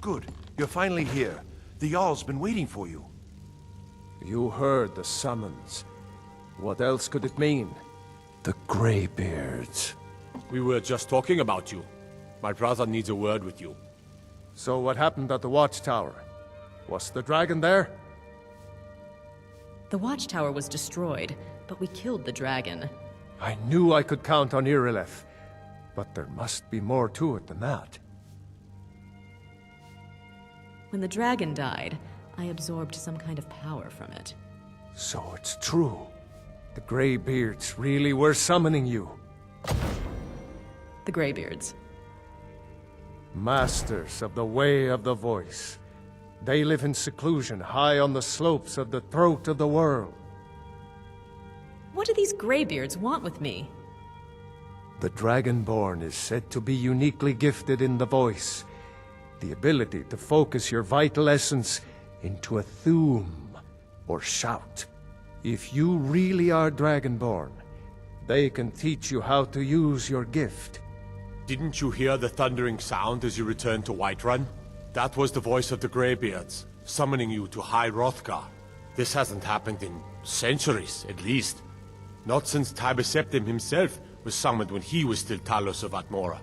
good. You're finally here. The Jarl's been waiting for you. You heard the summons. What else could it mean? The Greybeards. We were just talking about you. My brother needs a word with you. So what happened at the Watchtower? Was the dragon there? The Watchtower was destroyed, but we killed the dragon. I knew I could count on Irileth, but there must be more to it than that. When the dragon died, I absorbed some kind of power from it. So it's true. The Greybeards really were summoning you. The Greybeards. Masters of the Way of the Voice. They live in seclusion high on the slopes of the throat of the world. What do these Greybeards want with me? The Dragonborn is said to be uniquely gifted in the voice. The ability to focus your vital essence into a thume, or shout. If you really are Dragonborn, they can teach you how to use your gift. Didn't you hear the thundering sound as you returned to Whiterun? That was the voice of the Greybeards, summoning you to High Hrothgar. This hasn't happened in centuries, at least. Not since Tiber Septim himself was summoned when he was still Talos of Atmora.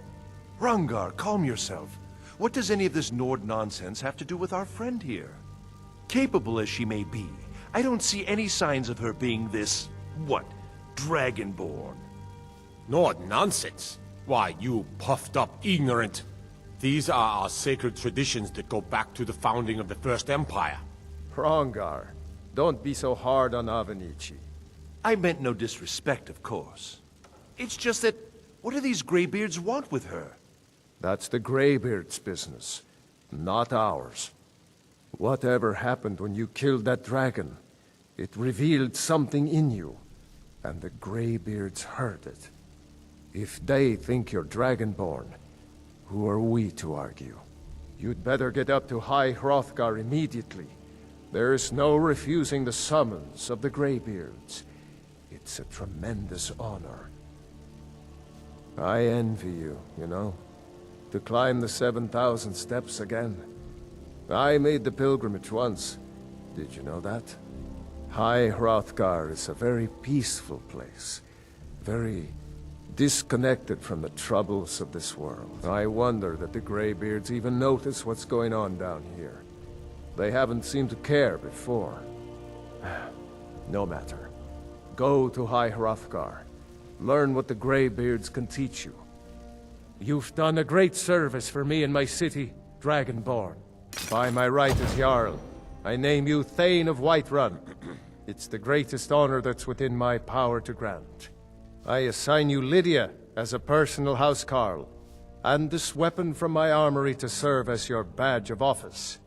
Hrongar, calm yourself. What does any of this Nord nonsense have to do with our friend here? Capable as she may be, I don't see any signs of her being this, what, Dragonborn. Nord nonsense? Why, you puffed up ignorant. These are our sacred traditions that go back to the founding of the First Empire. Hrongar, don't be so hard on Avenici. I meant no disrespect, of course. It's just that, what do these Greybeards want with her? That's the Greybeards' business, not ours. Whatever happened when you killed that dragon, it revealed something in you, and the Greybeards heard it. If they think you're Dragonborn, who are we to argue? You'd better get up to High Hrothgar immediately. There's no refusing the summons of the Greybeards. It's a tremendous honor. I envy you, you know? To climb the 7,000 steps again. I made the pilgrimage once. Did you know that? High Hrothgar is a very peaceful place. Very disconnected from the troubles of this world. I wonder that the Greybeards even notice what's going on down here. They haven't seemed to care before. No matter. Go to High Hrothgar. Learn what the Greybeards can teach you. You've done a great service for me and my city, Dragonborn. By my right as Jarl, I name you Thane of Whiterun. It's the greatest honor that's within my power to grant. I assign you Lydia as a personal housecarl, and this weapon from my armory to serve as your badge of office.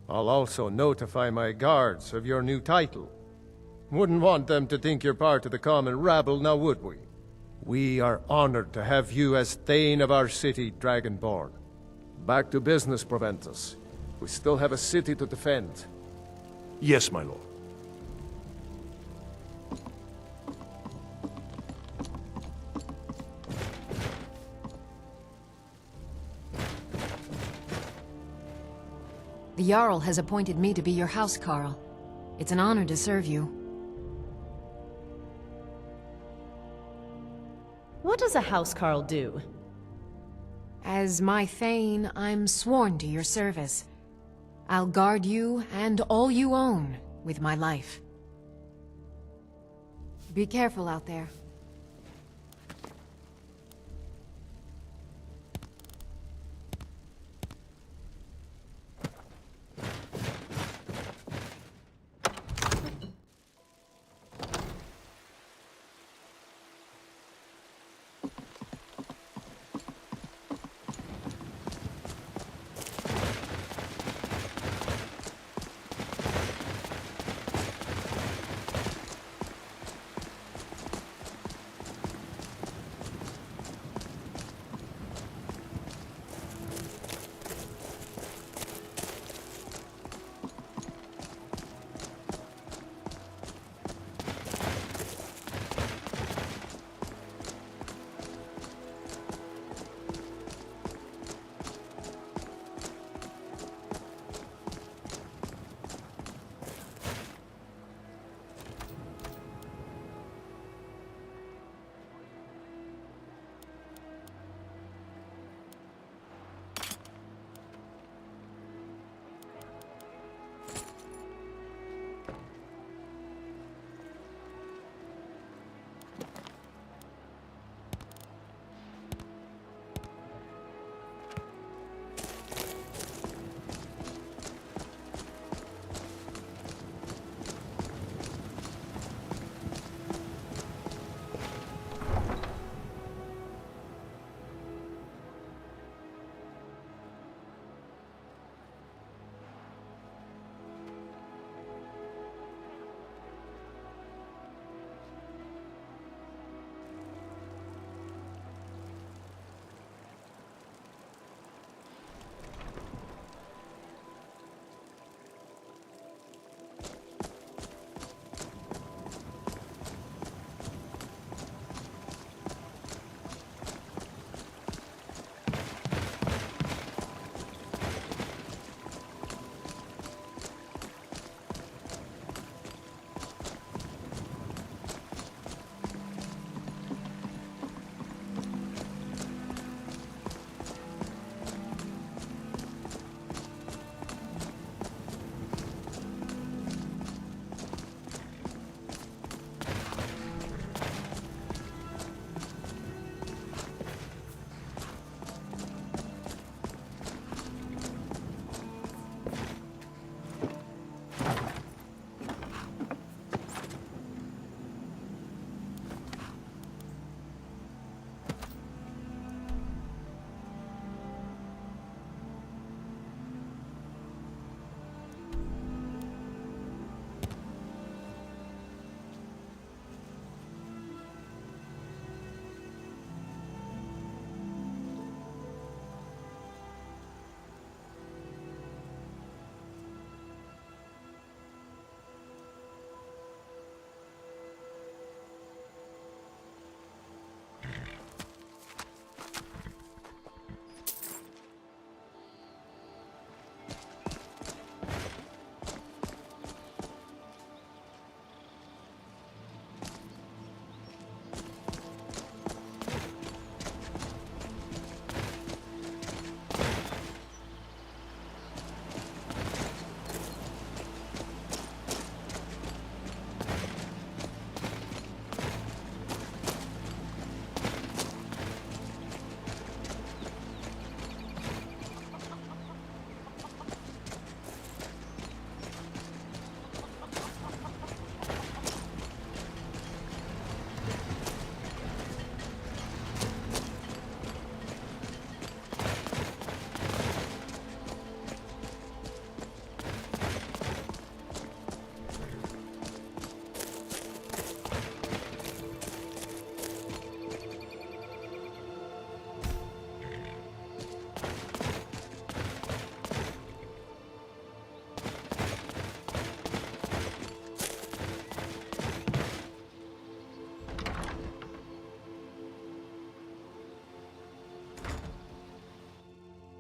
I'll also notify my guards of your new title. Wouldn't want them to think you're part of the common rabble, now would we? We are honored to have you as Thane of our city, Dragonborn. Back to business, Proventus. We still have a city to defend. Yes, my lord. The Jarl has appointed me to be your housecarl. It's an honor to serve you. What does a housecarl do? As my Thane, I'm sworn to your service. I'll guard you and all you own with my life. Be careful out there.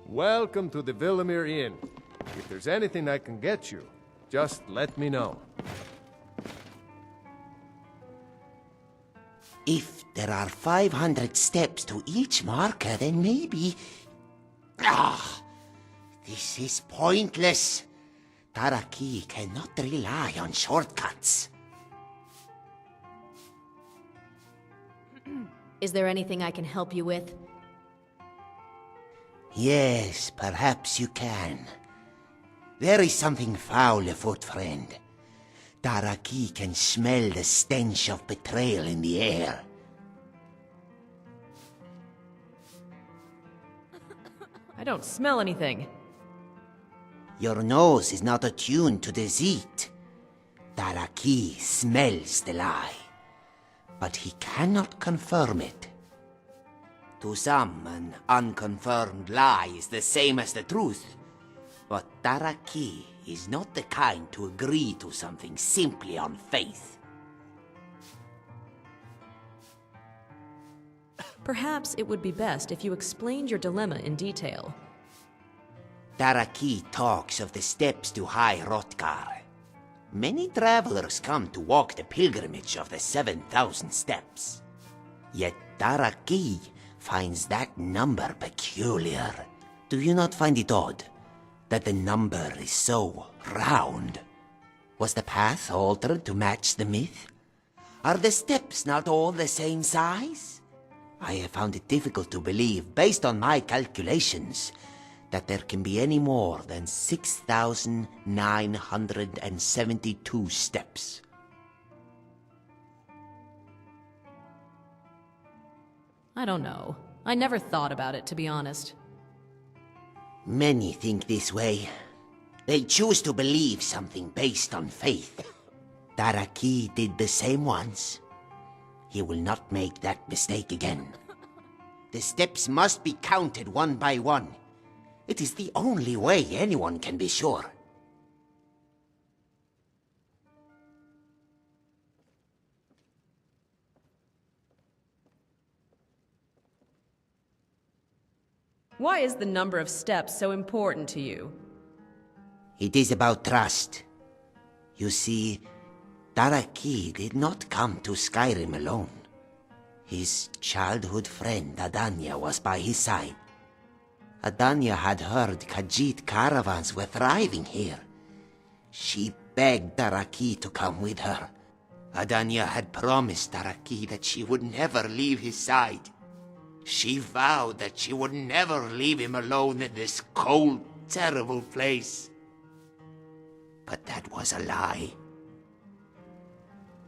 Welcome to the Villamere Inn. If there's anything I can get you, just let me know. If there are 500 steps to each marker, then maybe... Ah! This is pointless. Taraki cannot rely on shortcuts. Is there anything I can help you with? Yes, perhaps you can. There is something foul afoot, friend. Taraki can smell the stench of betrayal in the air. I don't smell anything. Your nose is not attuned to deceit. Taraki smells the lie, but he cannot confirm it. To some, an unconfirmed lie is the same as the truth. But Taraki is not the kind to agree to something simply on faith. Perhaps it would be best if you explained your dilemma in detail. Taraki talks of the steps to High Hrothgar. Many travelers come to walk the pilgrimage of the 7,000 steps. Yet Taraki finds that number peculiar. Do you not find it odd that the number is so round? Was the path altered to match the myth? Are the steps not all the same size? I have found it difficult to believe, based on my calculations, that there can be any more than 6,972 steps. I don't know. I never thought about it, to be honest. Many think this way. They choose to believe something based on faith. Taraki did the same once. He will not make that mistake again. The steps must be counted one by one. It is the only way anyone can be sure. Why is the number of steps so important to you? It is about trust. You see, Taraki did not come to Skyrim alone. His childhood friend Adanya was by his side. Adanya had heard Khajiit caravans were thriving here. She begged Taraki to come with her. Adanya had promised Taraki that she would never leave his side. She vowed that she would never leave him alone in this cold, terrible place. But that was a lie.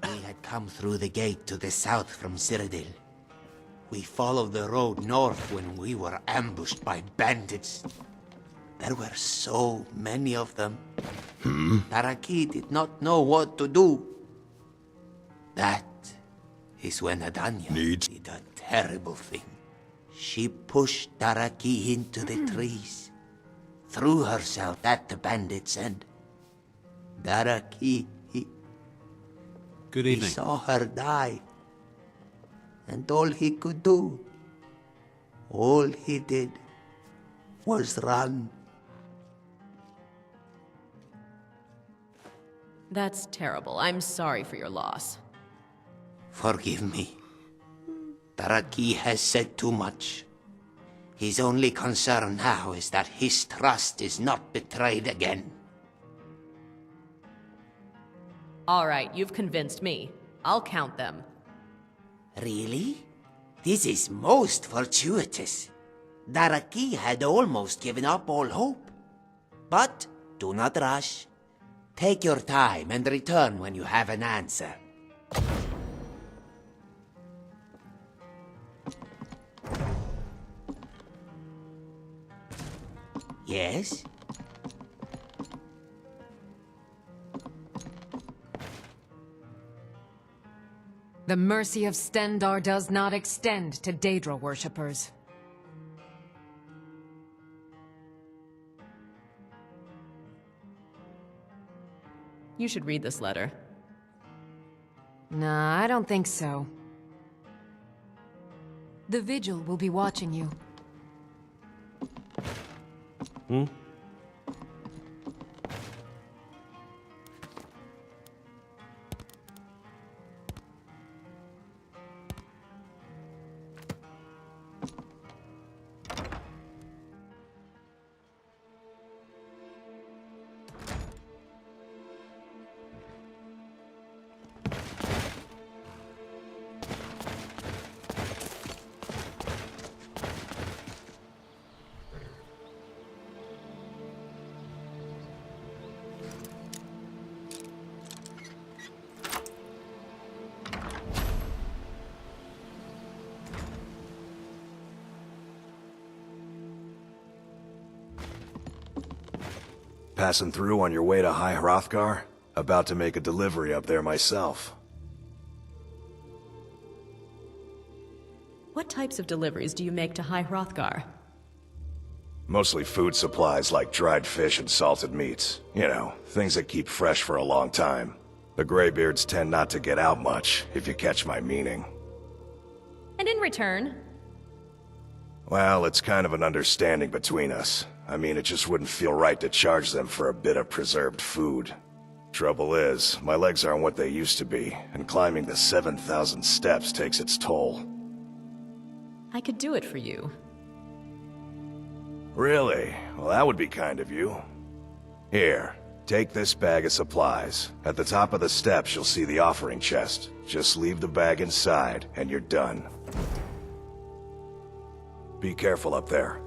We had come through the gate to the south from Cyrodiil. We followed the road north when we were ambushed by bandits. There were so many of them. Taraki did not know what to do. That is when Adanya did a terrible thing. She pushed Taraki into the trees, threw herself at the bandits, and Taraki, Good he evening. saw her die. And all he could do, all he did, was run. That's terrible. I'm sorry for your loss. Forgive me. Taraki has said too much. His only concern now is that his trust is not betrayed again. All right, you've convinced me. I'll count them. Really? This is most fortuitous. Taraki had almost given up all hope. But do not rush. Take your time and return when you have an answer. Yes? The mercy of Stendarr does not extend to Daedra worshippers. You should read this letter. Nah, I don't think so. The Vigil will be watching you. Passing through on your way to High Hrothgar? About to make a delivery up there myself. What types of deliveries do you make to High Hrothgar? Mostly food supplies like dried fish and salted meats. You know, things that keep fresh for a long time. The Greybeards tend not to get out much, if you catch my meaning. And in return? Well, it's kind of an understanding between us. I mean, it just wouldn't feel right to charge them for a bit of preserved food. Trouble is, my legs aren't what they used to be, and climbing the 7,000 steps takes its toll. I could do it for you. Really? Well, that would be kind of you. Here, take this bag of supplies. At the top of the steps, you'll see the offering chest. Just leave the bag inside, and you're done. Be careful up there.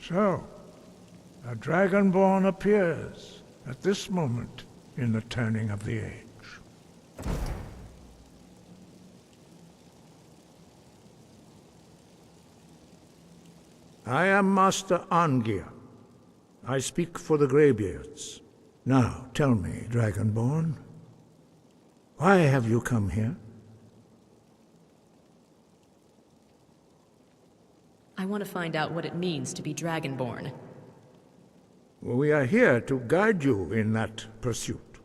So, a Dragonborn appears at this moment in the turning of the age. I am Master Angia. I speak for the Greybeards. Now, tell me, Dragonborn, why have you come here? I want to find out what it means to be Dragonborn. We are here to guide you in that pursuit,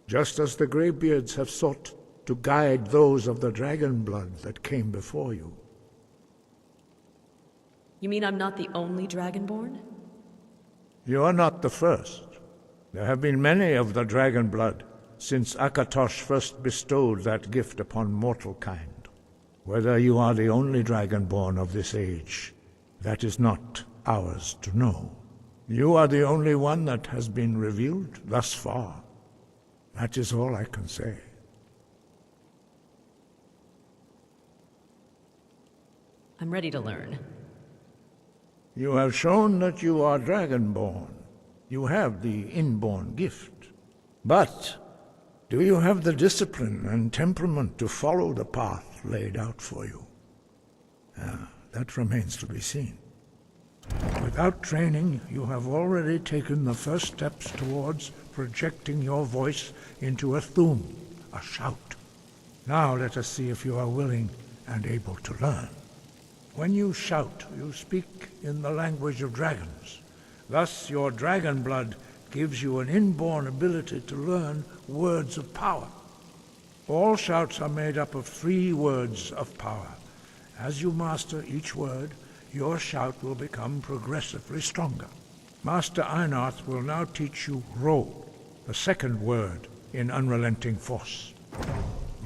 just as the Greybeards have sought to guide those of the dragon blood that came before you. You mean I'm not the only Dragonborn? You are not the first. There have been many of the dragon blood since Akatosh first bestowed that gift upon mortal kind. Whether you are the only dragonborn of this age, that is not ours to know. You are the only one that has been revealed thus far. That is all I can say. I'm ready to learn. You have shown that you are dragonborn. You have the inborn gift. But do you have the discipline and temperament to follow the path laid out for you? That remains to be seen. Without training, you have already taken the first steps towards projecting your voice into a thum, a shout. Now let us see if you are willing and able to learn. When you shout, you speak in the language of dragons. Thus, your dragon blood gives you an inborn ability to learn words of power. All shouts are made up of 3 words of power. As you master each word, your shout will become progressively stronger. Master Einarth will now teach you Ro, the second word in Unrelenting Force.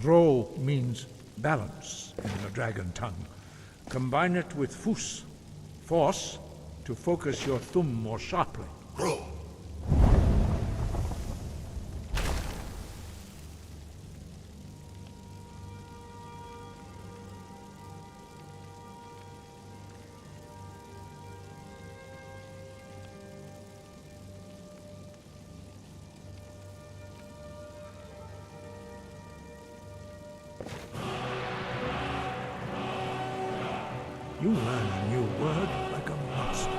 Ro means balance in the dragon tongue. Combine it with Fus, force, to focus your thumb more sharply. Ro! You learn a new word like a master.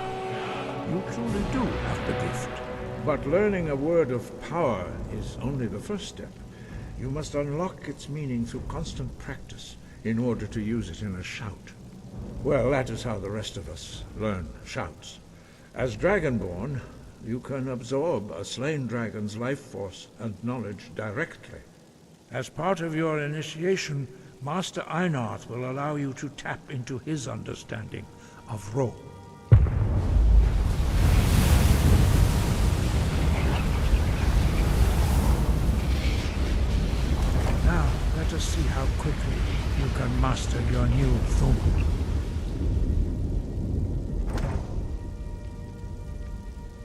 You truly do have the gift. But learning a word of power is only the first step. You must unlock its meaning through constant practice in order to use it in a shout. Well, that is how the rest of us learn shouts. As Dragonborn, you can absorb a slain dragon's life force and knowledge directly. As part of your initiation, Master Einarth will allow you to tap into his understanding of Ro. Now, let us see how quickly you can master your new thum.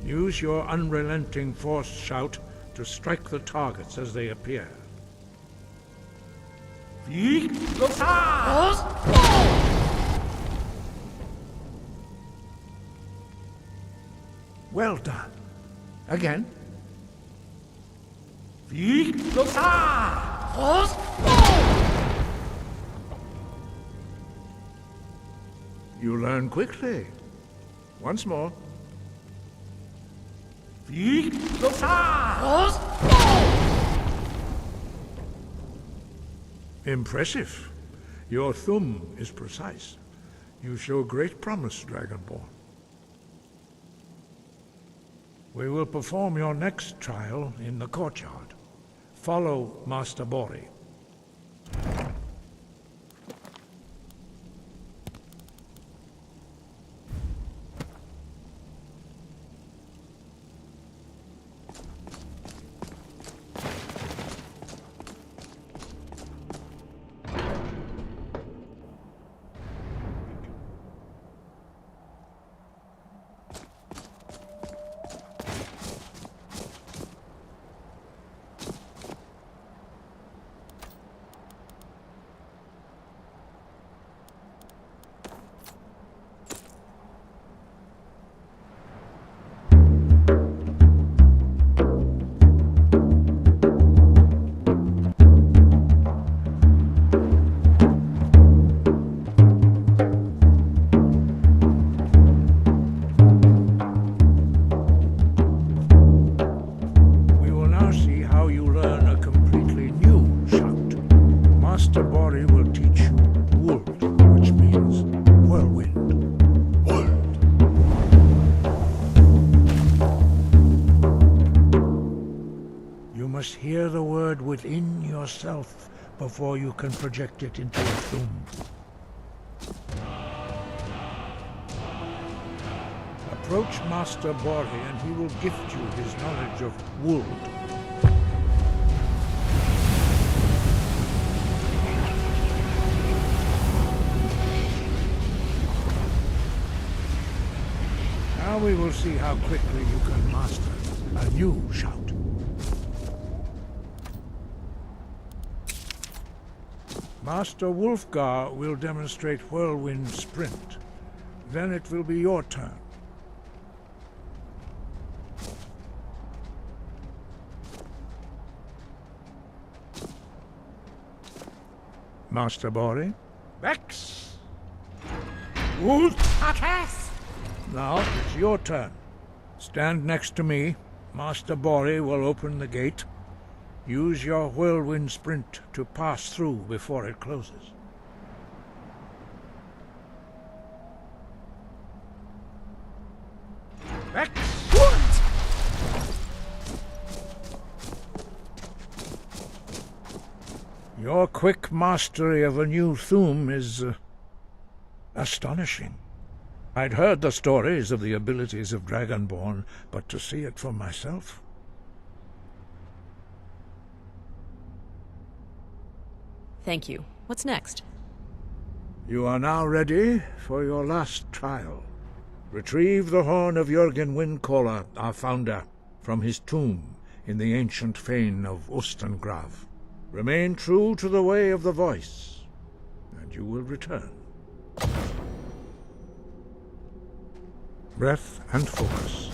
Use your unrelenting force shout to strike the targets as they appear. Well done. Again. You learn quickly. Once more. Impressive. Your thumb is precise. You show great promise, Dragonborn. We will perform your next trial in the courtyard. Follow Master Bori. Hear the word within yourself before you can project it into a thum. A Approach Master Bori and he will gift you his knowledge of wood. Now we will see how quickly you can master a new shout. Master Wulfgar will demonstrate Whirlwind Sprint. Then it will be your turn. Master Bori? Vex! Wood! Now it's your turn. Stand next to me. Master Bori will open the gate. Use your whirlwind sprint to pass through before it closes. Excellent! Your quick mastery of a new Thuum is astonishing. I'd heard the stories of the abilities of Dragonborn, but to see it for myself... Thank you. What's next? You are now ready for your last trial. Retrieve the horn of Jürgen Windcaller, our founder, from his tomb in the ancient fane of Ustengrav. Remain true to the way of the voice, and you will return. Breath and focus.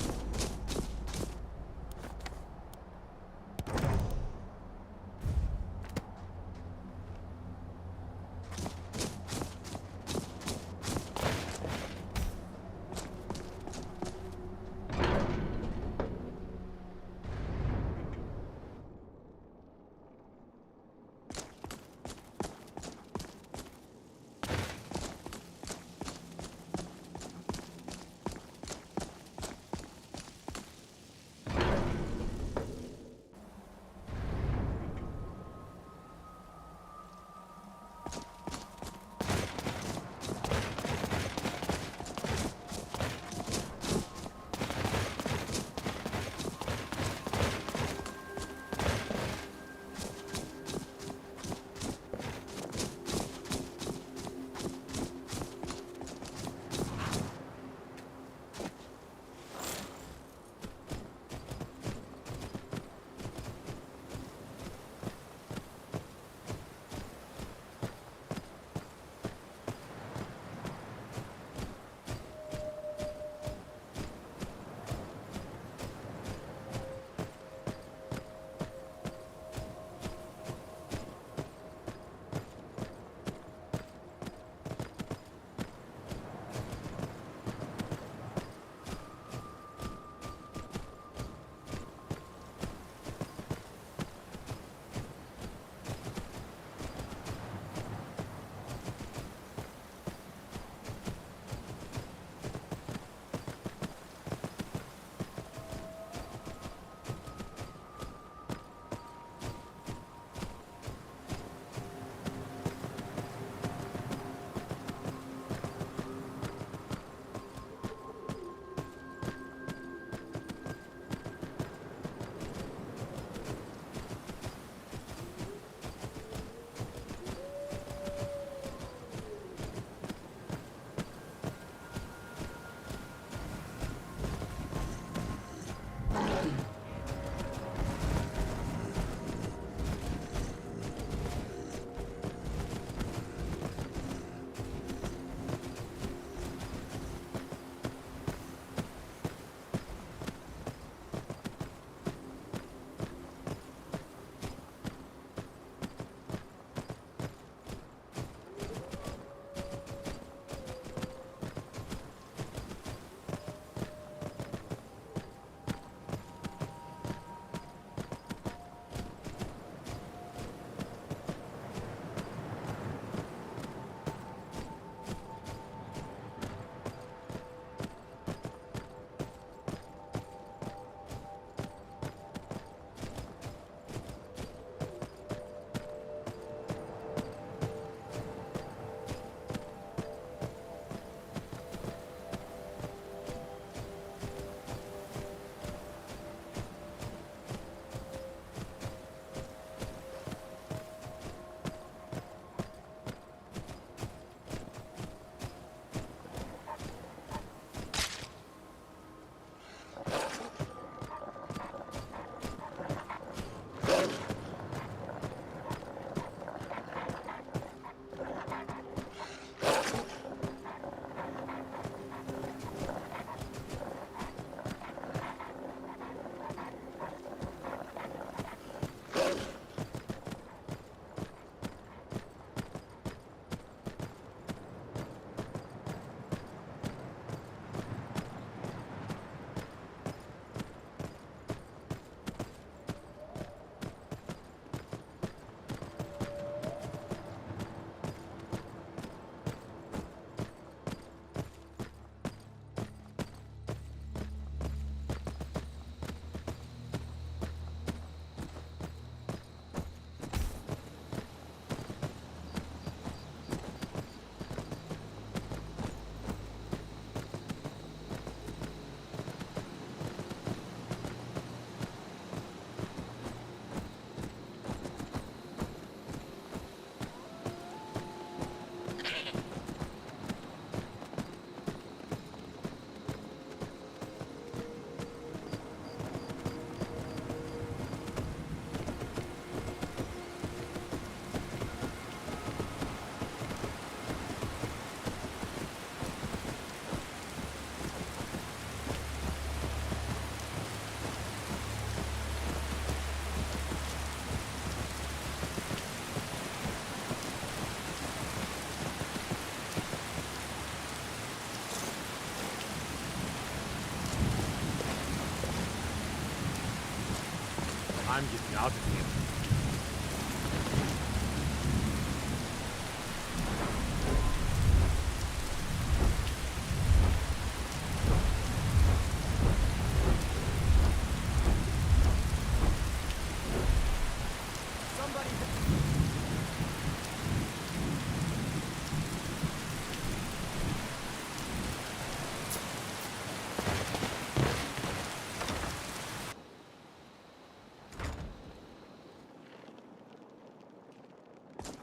I'm getting out of here.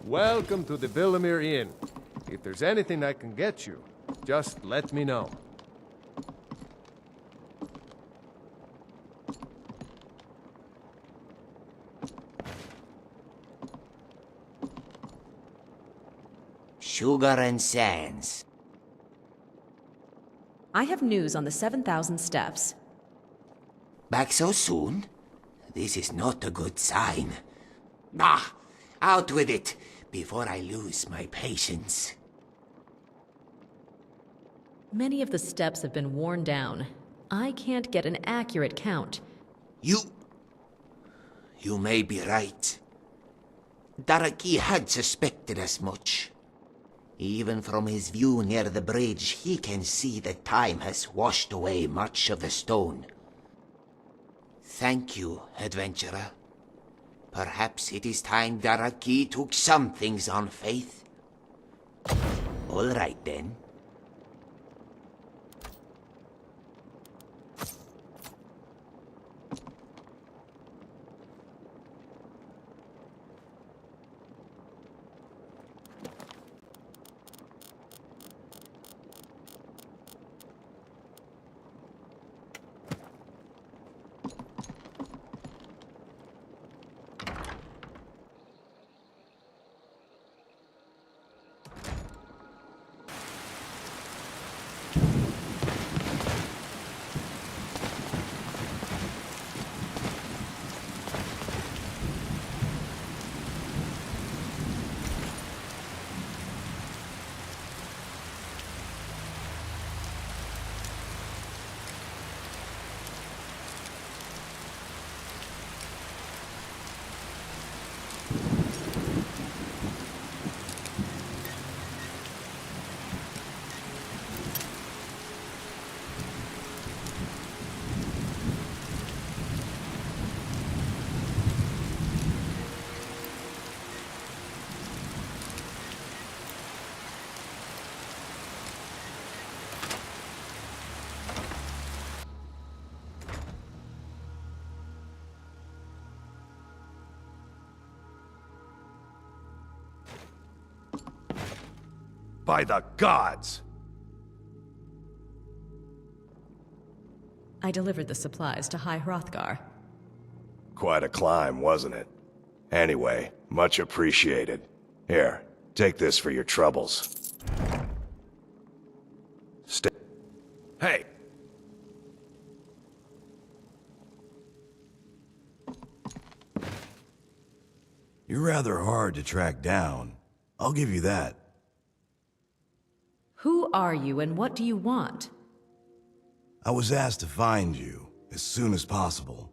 Welcome to the Villamere Inn. If there's anything I can get you, just let me know. Sugar and sands. I have news on the 7,000 steps. Back so soon? This is not a good sign. Ah, out with it, before I lose my patience. Many of the steps have been worn down. I can't get an accurate count. You may be right. Daraki had suspected as much. Even from his view near the bridge, he can see that time has washed away much of the stone. Thank you, adventurer. Perhaps it is time Daraki took some things on faith. All right, then. By the gods! I delivered the supplies to High Hrothgar. Quite a climb, wasn't it? Anyway, much appreciated. Here, take this for your troubles. Stay. Hey! You're rather hard to track down. I'll give you that. Who are you and what do you want? I was asked to find you as soon as possible.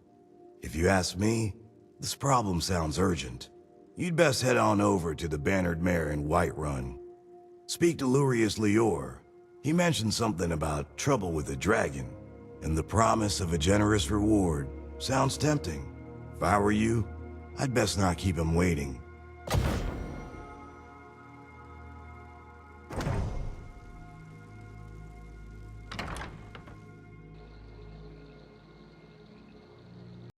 If you ask me, this problem sounds urgent. You'd best head on over to the Bannered Mare in Whiterun. Speak to Lurius Lior. He mentioned something about trouble with a dragon, and the promise of a generous reward. Sounds tempting. If I were you, I'd best not keep him waiting.